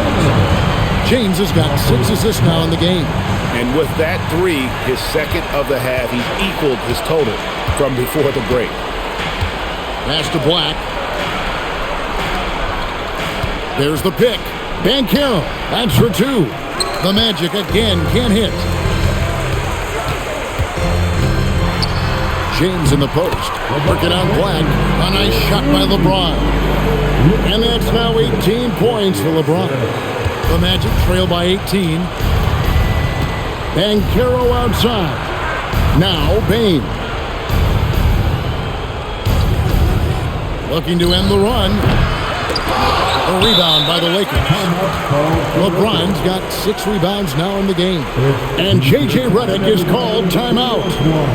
James has got 6 assists now in the game. And with that 3, his second of the half, he's equaled his total from before the break. Pass to Black. There's the pick. Banchero. That's for 2. The Magic again can't hit. James in the post. Working on Black. A nice shot by LeBron. And that's now 18 points for LeBron. The Magic trail by 18. Banchero outside. Now Bane. Looking to end the run. A rebound by the Lakers. LeBron's got 6 rebounds now in the game. And J.J. Redick is called timeout.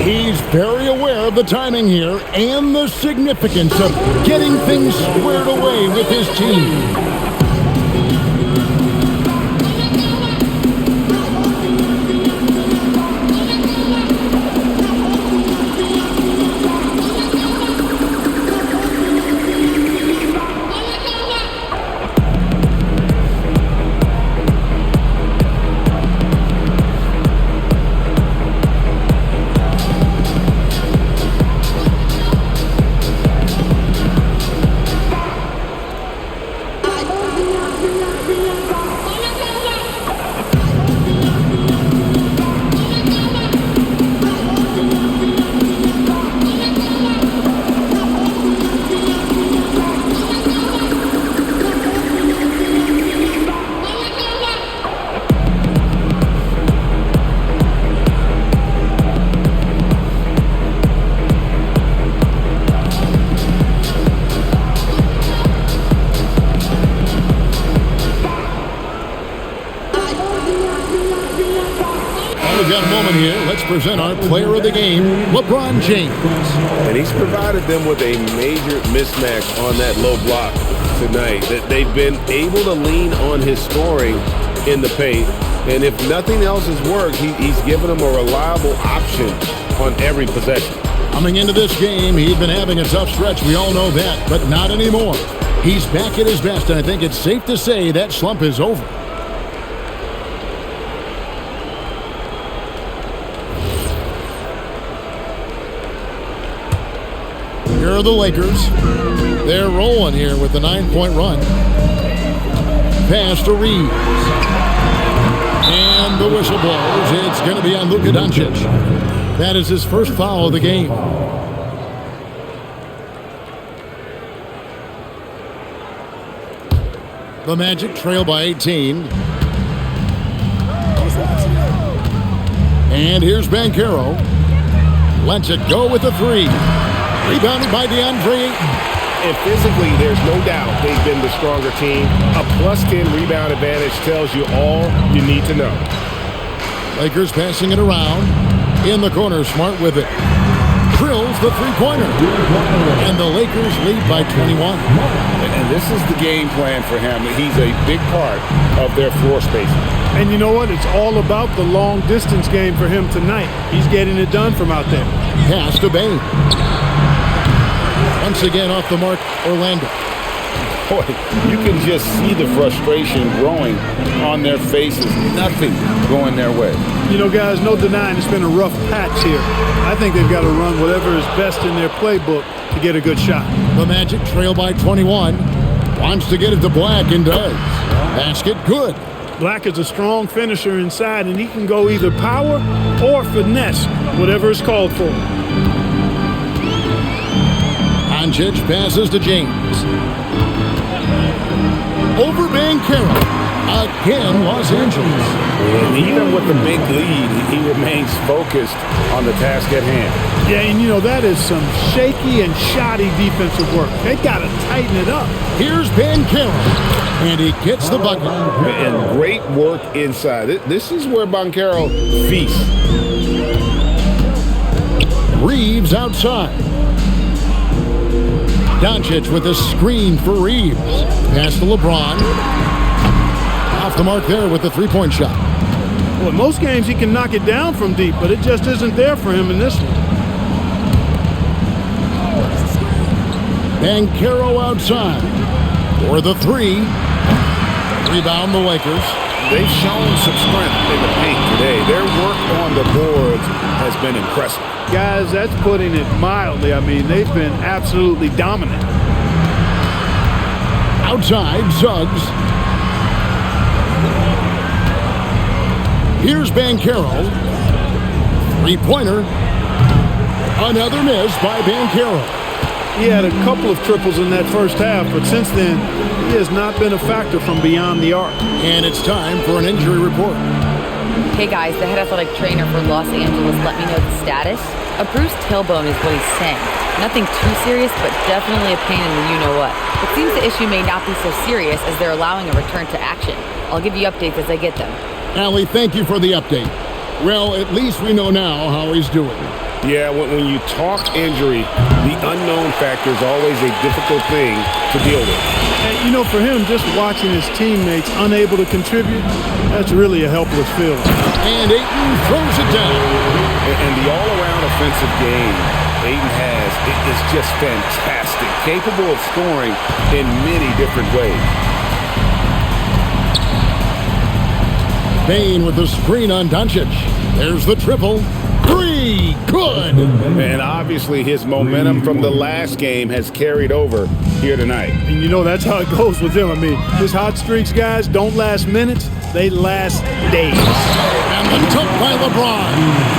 He's very aware of the timing here and the significance of getting things squared away with his team. We've got a moment here. Let's present our player of the game, LeBron James. And he's provided them with a major mismatch on that low block tonight. That they've been able to lean on his scoring in the paint. And if nothing else has worked, he's given them a reliable option on every possession. Coming into this game, he'd been having a tough stretch. We all know that, but not anymore. He's back at his best, and I think it's safe to say that slump is over. Here are the Lakers. They're rolling here with a 9-point run. Pass to Reeves. And the whistle blows. It's going to be on Luka Doncic. That is his first foul of the game. The Magic trail by 18. And here's Banchero. Lets it go with a three. Rebounded by DeAndre Ayton. And physically, there's no doubt they've been the stronger team. A +10 rebound advantage tells you all you need to know. Lakers passing it around. In the corner, Smart with it. Drills the three-pointer. And the Lakers lead by 21. And this is the game plan for him. He's a big part of their floor spacing. And you know what? It's all about the long-distance game for him tonight. He's getting it done from out there. Pass to Bane. Once again off the mark, Orlando. Boy, you can just see the frustration growing on their faces. Nothing going their way. You know, guys, no denying it's been a rough patch here. I think they've got to run whatever is best in their playbook to get a good shot. The Magic trail by 21. Wants to get it to Black and does. Basket good. Black is a strong finisher inside, and he can go either power or finesse, whatever is called for. Doncic passes to James. Over Banchero. Again, Los Angeles. And even with the big lead, he remains focused on the task at hand. Yeah, and you know, that is some shaky and shoddy defensive work. They got to tighten it up. Here's Banchero. And he gets the bucket. And great work inside. This is where Banchero feasts. Reeves outside. Doncic with a screen for Reeves. Pass to LeBron. Off the mark there with the three-point shot. Well, in most games he can knock it down from deep, but it just isn't there for him in this one. Banchero outside for the three. Rebound the Lakers. They've shown some strength in the paint today. Their work on the boards has been impressive. Guys, that's putting it mildly. I mean, they've been absolutely dominant. Outside, Suggs. Here's Banchero. Three-pointer. Another miss by Banchero. He had a couple of triples in that first half, but since then, he has not been a factor from beyond the arc. And it's time for an injury report. Hey guys, the head athletic trainer for Los Angeles let me know the status. A bruised tailbone is what he's saying. Nothing too serious, but definitely a pain in the you-know-what. It seems the issue may not be so serious as they're allowing a return to action. I'll give you updates as I get them. Allie, thank you for the update. Well, at least we know now how he's doing. Yeah, when you talk injury, the unknown factor is always a difficult thing to deal with. And, you know, for him, just watching his teammates unable to contribute, that's really a helpless feeling. And Ayton throws it down. And the all-around offensive game Ayton has is just fantastic, capable of scoring in many different ways. Bane with the screen on Doncic. There's the triple. Three. Good. And obviously his momentum from the last game has carried over here tonight. And you know, that's how it goes with him. I mean, his hot streaks, guys, don't last minutes. They last days. And the dunk by LeBron.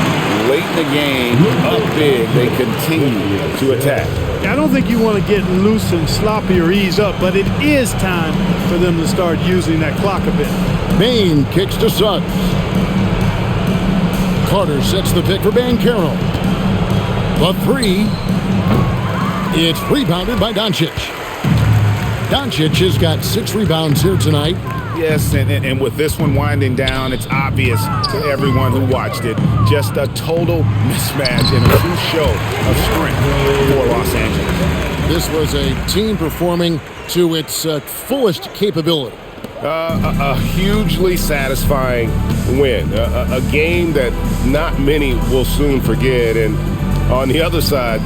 Late in the game, up big, they continue to attack. I don't think you want to get loose and sloppy or ease up, but it is time for them to start using that clock a bit. Bane kicks to Suggs. Carter sets the pick for Banchero. The three. It's rebounded by Doncic. Doncic has got 6 rebounds here tonight. Yes, and with this one winding down, it's obvious to everyone who watched it. Just a total mismatch and a true show of strength for Los Angeles. This was a team performing to its fullest capability. A hugely satisfying win. A game that not many will soon forget. And on the other side,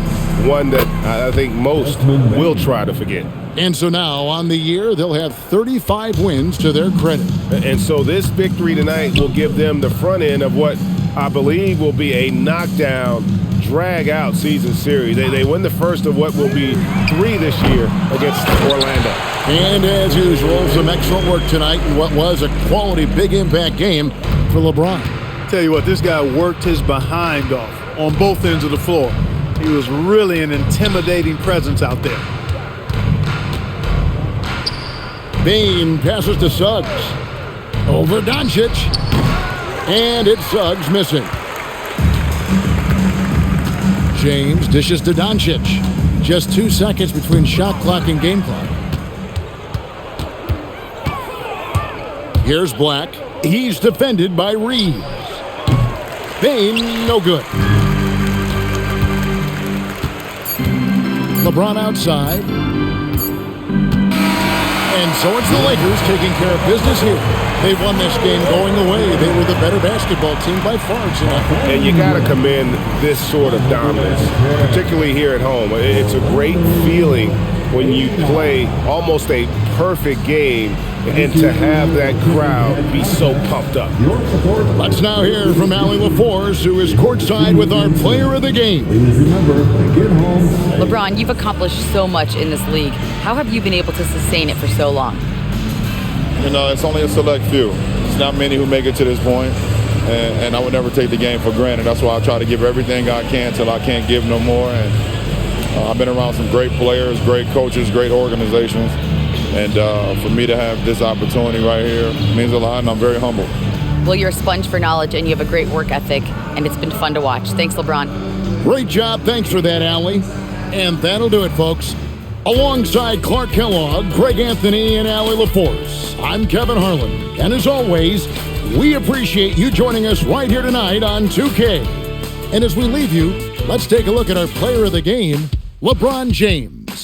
one that I think most will try to forget. And so now on the year, they'll have 35 wins to their credit. And so this victory tonight will give them the front end of what I believe will be a knockdown, drag-out season series. They win the first of what will be 3 this year against Orlando. And as usual, some excellent work tonight in what was a quality big impact game for LeBron. Tell you what, this guy worked his behind off on both ends of the floor. He was really an intimidating presence out there. Bane passes to Suggs. Over Doncic. And it's Suggs missing. James dishes to Doncic. Just 2 seconds between shot clock and game clock. Here's Black. He's defended by Reeves. Bane, no good. LeBron outside. And so it's the Lakers taking care of business here. They won this game going away. They were the better basketball team by far tonight. And you got to commend this sort of dominance, particularly here at home. It's a great feeling when you play almost a perfect game and to have that crowd be so pumped up. Let's now hear from Allie LaForce, who is courtside with our player of the game. LeBron, you've accomplished so much in this league. How have you been able to sustain it for so long? You know, it's only a select few. It's not many who make it to this point, and I would never take the game for granted. That's why I try to give everything I can till I can't give no more. And I've been around some great players, great coaches, great organizations. And for me to have this opportunity right here means a lot, and I'm very humble. Well, you're a sponge for knowledge, and you have a great work ethic, and it's been fun to watch. Thanks, LeBron. Great job. Thanks for that, Allie. And that'll do it, folks. Alongside Clark Kellogg, Greg Anthony, and Allie LaForce, I'm Kevin Harlan. And as always, we appreciate you joining us right here tonight on 2K. And as we leave you, let's take a look at our player of the game, LeBron James.